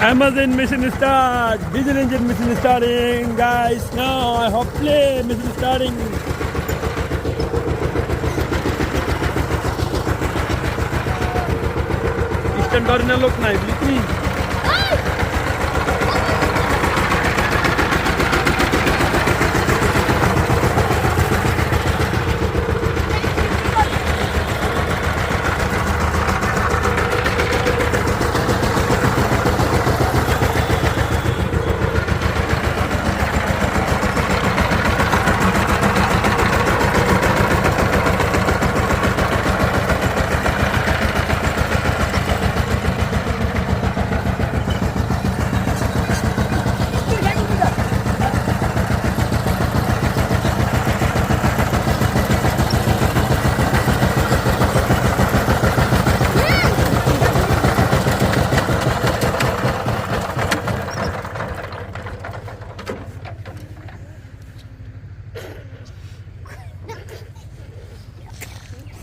Amazon mission start. Diesel engine mission starting, guys. Now I hope play mission starting. Eastern Torino look nice. Look me.